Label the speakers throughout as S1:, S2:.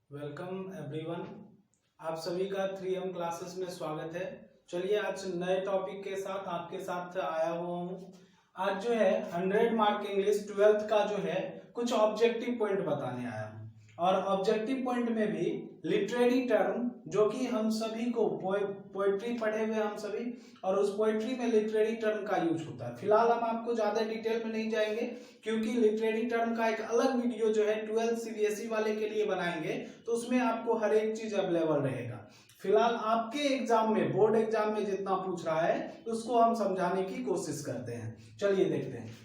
S1: Welcome everyone. आप सभी का 3M क्लासेस में स्वागत है। चलिए आज नए टॉपिक के साथ आपके साथ आया हुआ हूँ। आज जो है 100 मार्क इंग्लिश 12th का जो है कुछ ऑब्जेक्टिव पॉइंट बताने आया हूँ। और ऑब्जेक्टिव पॉइंट में भी लिटरेरी टर्म जो कि हम सभी को पोएट्री पढ़े हुए हम सभी, और उस पोएट्री में लिटरेरी टर्म का यूज होता है। फिलहाल हम आपको ज्यादा डिटेल में नहीं जाएंगे क्योंकि लिटरेरी टर्म का एक अलग वीडियो जो है 12 CBSE वाले के लिए बनाएंगे, तो उसमें आपको हर एक चीज अवेलेबल रहेगा। फिलहाल आपके एग्जाम में, बोर्ड एग्जाम में जितना पूछ रहा है उसको हम समझाने की कोशिश करते हैं। चलिए देखते हैं।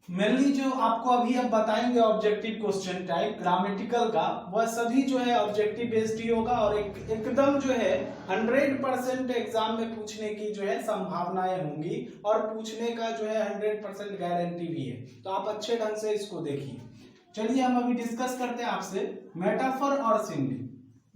S1: मेनली जो आपको अभी अब बताएंगे ऑब्जेक्टिव क्वेश्चन टाइप ग्रामेटिकल का, वह सभी जो है ऑब्जेक्टिव बेस्ड ही होगा और एकदम जो है 100% एग्जाम में पूछने की जो है संभावनाएं होंगी और पूछने का जो है 100% गारंटी भी है। तो आप अच्छे ढंग से इसको देखिए। चलिए हम अभी डिस्कस करते हैं आपसे मेटाफर और सिमिली।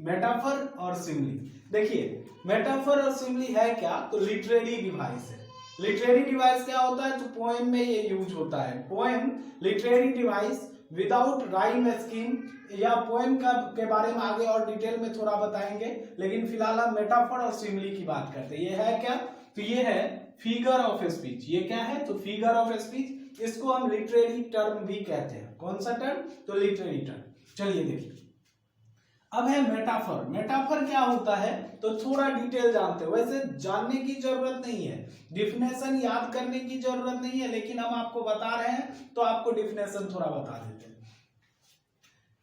S1: मेटाफर और सिमिली, देखिए मेटाफर और सिमिली है क्या, तो लिटरेरी डिवाइस है। लिटरेरी डिवाइस क्या होता है, तो पोएम में ये यूज होता है। Poem literary device without rhyme scheme, या पोएम का के बारे में आगे और डिटेल में थोड़ा बताएंगे, लेकिन फिलहाल हम मेटाफर और सिमिली की बात करते हैं। ये है क्या, तो ये है फिगर ऑफ स्पीच। ये क्या है, तो फिगर ऑफ स्पीच। इसको हम लिटरेरी टर्म भी कहते हैं। कौन सा टर्म, तो लिटरेरी टर्म। चलिए देखिए अब है मेटाफर। मेटाफर क्या होता है, तो थोड़ा डिटेल जानते हो, वैसे जानने की जरूरत नहीं है, डिफिनेशन याद करने की जरूरत नहीं है, लेकिन हम आपको बता रहे हैं तो आपको डिफिनेशन थोड़ा बता देते हैं।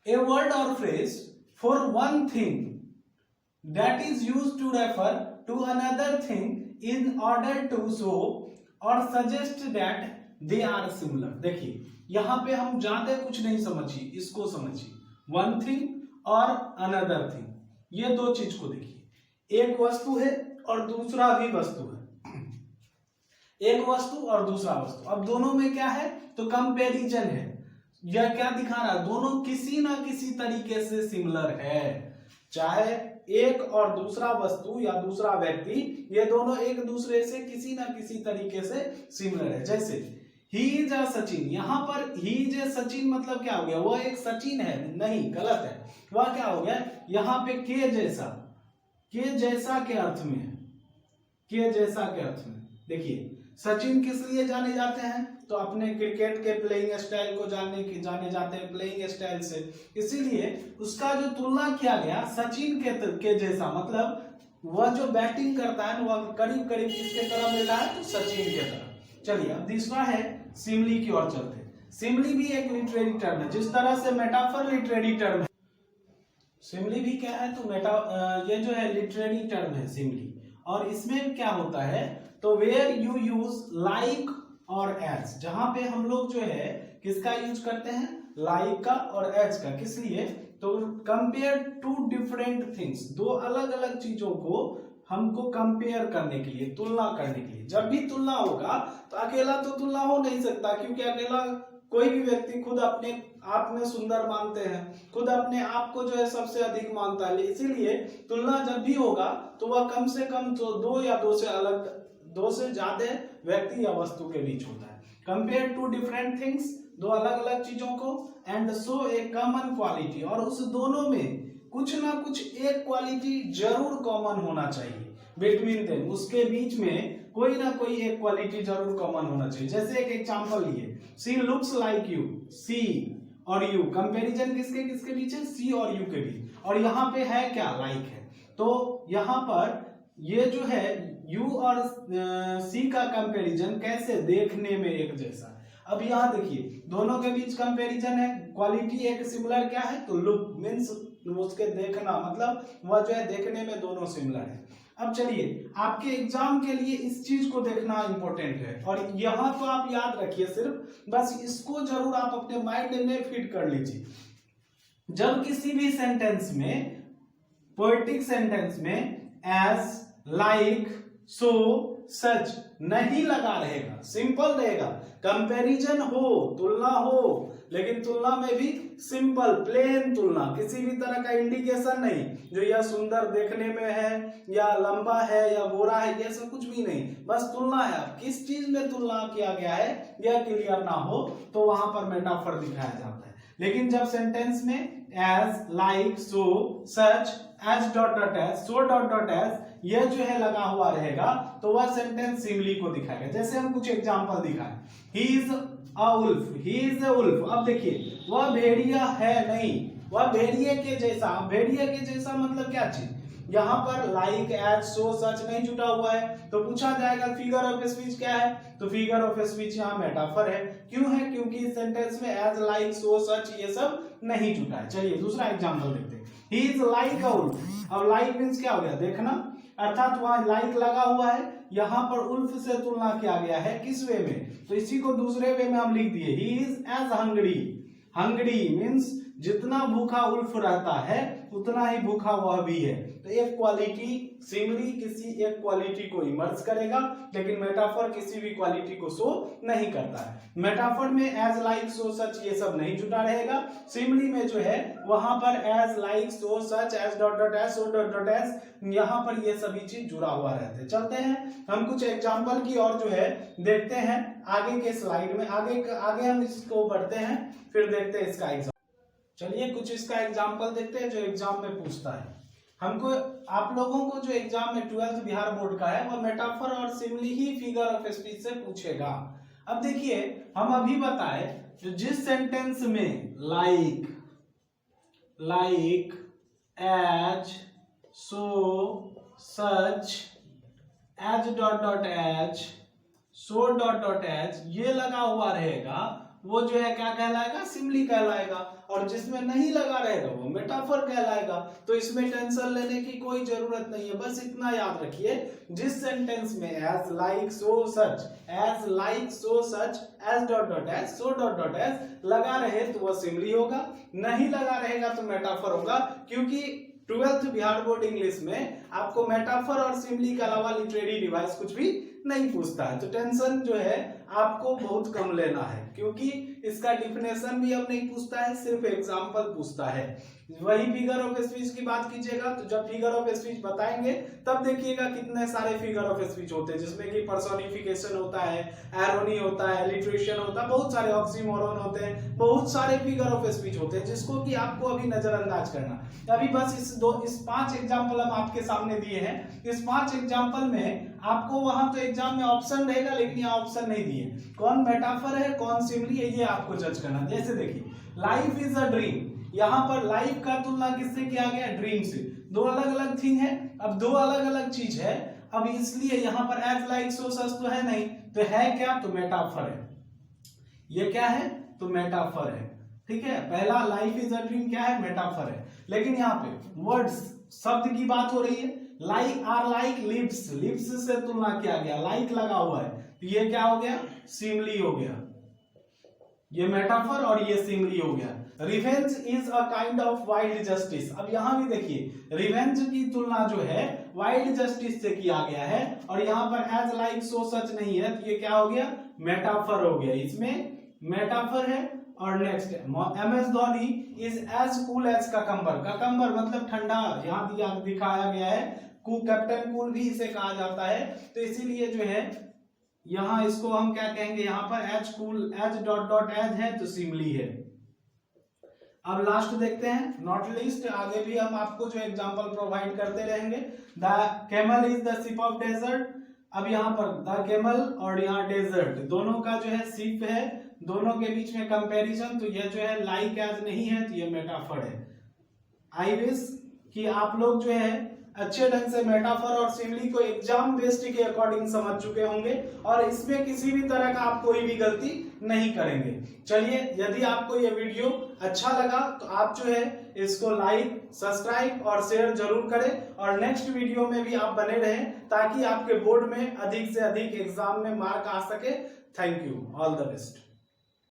S1: A word or phrase for one thing that is used to refer to another thing in order to show or suggest that they are similar. देखिए यहां पे हम ज्यादा कुछ नहीं समझिए, इसको समझिए। वन थिंग और अनदर थिंग, ये दो चीज को देखिए। एक वस्तु है और दूसरा भी वस्तु है। एक वस्तु और दूसरा वस्तु, अब दोनों में क्या है, तो कंपैरिजन है। यह क्या दिखा रहा है, दोनों किसी ना किसी तरीके से सिमिलर है। चाहे एक और दूसरा वस्तु या दूसरा व्यक्ति, ये दोनों एक दूसरे से किसी ना किसी तरीके से सिमिलर है। जैसे ही इज अ सचिन, यहां पर ही इज ए सचिन मतलब क्या हो गया, वह एक सचिन है, नहीं गलत है। वह क्या हो गया, यहाँ पे के जैसा, के जैसा के अर्थ में है, के जैसा के अर्थ में। देखिए सचिन किस लिए जाने जाते हैं, तो अपने क्रिकेट के प्लेइंग स्टाइल को जाने जाते हैं, प्लेइंग स्टाइल से, इसीलिए उसका जो तुलना किया गया सचिन के जैसा, मतलब वह जो बैटिंग करता है वह करीब करीब किसके तरह मिल रहा है, तो सचिन के तरह। चलिए अब दूसरा है सिमिली की ओर चलते हैं। सिमिली भी एक लिटरेरी टर्म है, जिस तरह से मेटाफर लिटरेरी टर्म है, सिमिली भी क्या है, तो ये जो है लिटरेरी टर्म है सिमिली। और इसमें क्या होता है, तो वेयर यू यूज लाइक और एज, जहां पे हम लोग जो है किसका यूज करते हैं, लाइक का और एज का। किस लिए, तो कंपेयर टू डिफरेंट थिंग्स, दो अलग अलग चीजों को हमको कंपेयर करने के लिए, तुलना करने के लिए। जब भी तुलना होगा तो अकेला तो तुलना हो नहीं सकता, क्योंकि अकेला कोई भी व्यक्ति खुद अपने आप में सुंदर मानते हैं, खुद अपने आप को जो है सबसे अधिक मानता है। इसीलिए तुलना जब भी होगा तो वह कम से कम तो दो या दो से ज्यादा व्यक्ति या वस्तु के बीच होता है। कंपेयर टू डिफरेंट थिंग्स, दो अलग अलग चीजों को, and so A common quality, और उस दोनों में कुछ ना कुछ एक क्वालिटी जरूर कॉमन होना चाहिए। बिटवीन देम, उसके बीच में कोई ना कोई एक क्वालिटी जरूर कॉमन होना चाहिए। जैसे एक एग्जांपल लिए, सी लुक्स लाइक यू, सी और यू, कंपैरिजन किसके किसके बीच है, सी और यू के बीच, और यहाँ पे है क्या, लाइक है। तो यहाँ पर ये जो है यू और सी का कंपैरिजन कैसे, देखने में एक जैसा। अब यहाँ देखिए दोनों के बीच कंपैरिजन है, क्वालिटी एक सिमिलर क्या है, तो लुक मीन्स उसके देखना, मतलब वह जो है देखने में दोनों सिमिलर है। अब चलिए आपके एग्जाम के लिए इस चीज को देखना इंपॉर्टेंट है, और यहां तो आप याद रखिए, सिर्फ बस इसको जरूर आप अपने माइंड में फिट कर लीजिए। जब किसी भी सेंटेंस में, पोएटिक सेंटेंस में एज, लाइक, सो, सच नहीं लगा रहेगा, सिंपल रहेगा, कंपैरिजन हो, तुलना हो, लेकिन तुलना में भी सिंपल प्लेन तुलना, किसी भी तरह का इंडिकेशन नहीं, जो यह सुंदर देखने में है या लंबा है या गोरा है, ये सब कुछ भी नहीं, बस तुलना है। किस चीज में तुलना किया गया है यह क्लियर ना हो तो वहां पर मेटाफर दिखाया जाता है। लेकिन जब सेंटेंस में as, like, so, such, as dot dot as, so dot dot as यह जो है लगा हुआ रहेगा तो वह सेंटेंस सिमिली को दिखाएगा। जैसे हम कुछ एग्जांपल दिखाएं, he is a wolf, he is a wolf. अब देखिए वह भेड़िया है नहीं, वह भेड़िए के जैसा। भेड़िए के जैसा मतलब क्या चीज, यहाँ पर लाइक, एज, सो, सच नहीं जुटा हुआ है तो पूछा जाएगा फिगर ऑफ स्पीच क्या है, तो फिगर ऑफ स्पीच यहाँ मेटाफर है। क्यों है, क्योंकि इस सेंटेंस में एज, लाइक, सो, सच ये सब नहीं जुटा है। चलिए दूसरा एग्जांपल देखते हैं, he is like a wolf. अब लाइक मींस क्या हो गया, देखना, अर्थात वहां लाइक लगा हुआ है, यहाँ पर उल्फ से तुलना किया गया है किस वे में, तो इसी को दूसरे वे में हम लिख दिए, he is as hungry. Hungry means जितना भूखा उल्फ रहता है उतना ही भूखा वह भी है। तो एक क्वालिटी सिमिली किसी एक क्वालिटी को इमर्ज करेगा, लेकिन मेटाफर किसी भी क्वालिटी को शो नहीं करता है। मेटाफर में एज, लाइक, सो, सच ये सब नहीं जुटा रहेगा। सिमिली में जो है वहां पर as, like, so, such, as dot dot as, so dot dot as यहाँ पर ये सभी चीज जुड़ा हुआ रहते हैं। चलते हैं हम कुछ एग्जाम्पल की और जो है देखते हैं आगे के स्लाइड में। आगे हम इसको बढ़ते हैं, फिर देखते हैं इसका एग्जाम्पल। चलिए कुछ इसका एग्जाम्पल देखते हैं जो एग्जाम में पूछता है हमको। आप लोगों को जो एग्जाम में 12th बिहार बोर्ड का है वह मेटाफर और simile he figure of speech से पूछेगा। अब देखिए हम अभी बताए जो जिस सेंटेंस में like, as, so, such, as dot dot as, so dot dot as ये लगा हुआ रहेगा वो जो है क्या कहलाएगा, सिमिली कहलाएगा, और जिसमें नहीं लगा रहेगा वो मेटाफर कहलाएगा। तो इसमें टेंशन लेने की कोई जरूरत नहीं है, बस इतना याद रखिए जिस सेंटेंस में as, like, so, such, as, like, so, such, as dot dot as, so dot dot as लगा रहे तो वह सिमिली होगा, नहीं लगा रहेगा तो मेटाफर होगा। क्योंकि 12th बिहार बोर्ड इंग्लिश में आपको मेटाफर और सिमिली के अलावा लिटरेरी डिवाइस कुछ भी नहीं पूछता है, तो टेंशन जो है आपको बहुत कम लेना है, क्योंकि इसका डिफिनेशन भी अब नहीं पूछता है, सिर्फ एग्जांपल पूछता है। वही फिगर ऑफ स्पीच की बात कीजिएगा तो जब फिगर ऑफ स्पीच बताएंगे तब देखिएगा कितने सारे फिगर ऑफ स्पीच होते हैं, जिसमें कि पर्सोनिफिकेशन होता है, एरोनी होता है, लिटरेशन होता है, बहुत सारे ऑक्सीमोरन होते हैं, बहुत सारे फिगर ऑफ स्पीच होते हैं जिसको कि आपको अभी नजरअंदाज करना। अभी बस इस 5 एग्जाम्पल हम आपके सामने दिए हैं। इस 5 एग्जाम्पल में आपको वहां तो एग्जाम में ऑप्शन रहेगा, लेकिन यहाँ ऑप्शन नहीं दिए, कौन मेटाफर है कौन सिमिली है ये आपको जज करना। जैसे देखिए लाइफ इज अ ड्रीम, यहाँ पर लाइफ का तुलना किससे किया गया, ड्रीम से। दो अलग अलग थिंग है, अब दो अलग अलग चीज है, अब इसलिए यहाँ पर एज, लाइक, सो, सच तो है नहीं, तो है क्या, तो मेटाफर है। ये क्या है, तो मेटाफर है, ठीक है। पहला लाइफ इज अ ड्रीम क्या है, मेटाफर है। लेकिन यहाँ पे वर्ड्स, शब्द की बात हो रही है, like, are like lips, lips से तुलना किया गया, लाइक लगा हुआ है, तो ये क्या हो गया, सिमिली हो गया, ये मेटाफर और ये सिमिली हो गया। Revenge is a kind of wild justice, अब यहां भी देखिए रिवेंज की तुलना जो है वाइल्ड जस्टिस से किया गया है, और यहाँ पर एज, लाइक, सो, सच नहीं है, तो ये क्या हो गया, मेटाफर हो गया, इसमें मेटाफर है। और next MS Dhoni is as cool as cucumber, cucumber मतलब ठंडा, यहाँ दिखाया गया है, कैप्टन कूल भी इसे कहा जाता है, तो इसीलिए जो है यहाँ इसको हम क्या कहेंगे, यहाँ पर as cool, as dot dot as है तो सिमिली है। अब लास्ट देखते हैं, नॉट लिस्ट, आगे भी हम आपको जो एग्जांपल प्रोवाइड करते रहेंगे। The camel is the ship of desert, अब यहाँ पर द कैमल और यहाँ डेजर्ट दोनों का जो है शिप है, दोनों के बीच में कंपैरिजन, तो ये जो है लाइक एज नहीं है तो ये मेटाफर है। आई विश कि आप लोग जो है अच्छे ढंग से मेटाफर और सिमिली को एग्जाम बेस्ड के अकॉर्डिंग समझ चुके होंगे, और इसमें किसी भी तरह का आप कोई भी गलती नहीं करेंगे। चलिए यदि आपको ये वीडियो अच्छा लगा तो आप जो है इसको लाइक, सब्सक्राइब और शेयर जरूर करें, और नेक्स्ट वीडियो में भी आप बने रहें ताकि आपके बोर्ड में अधिक से अधिक एग्जाम में मार्क आ सके। Thank you, all the best.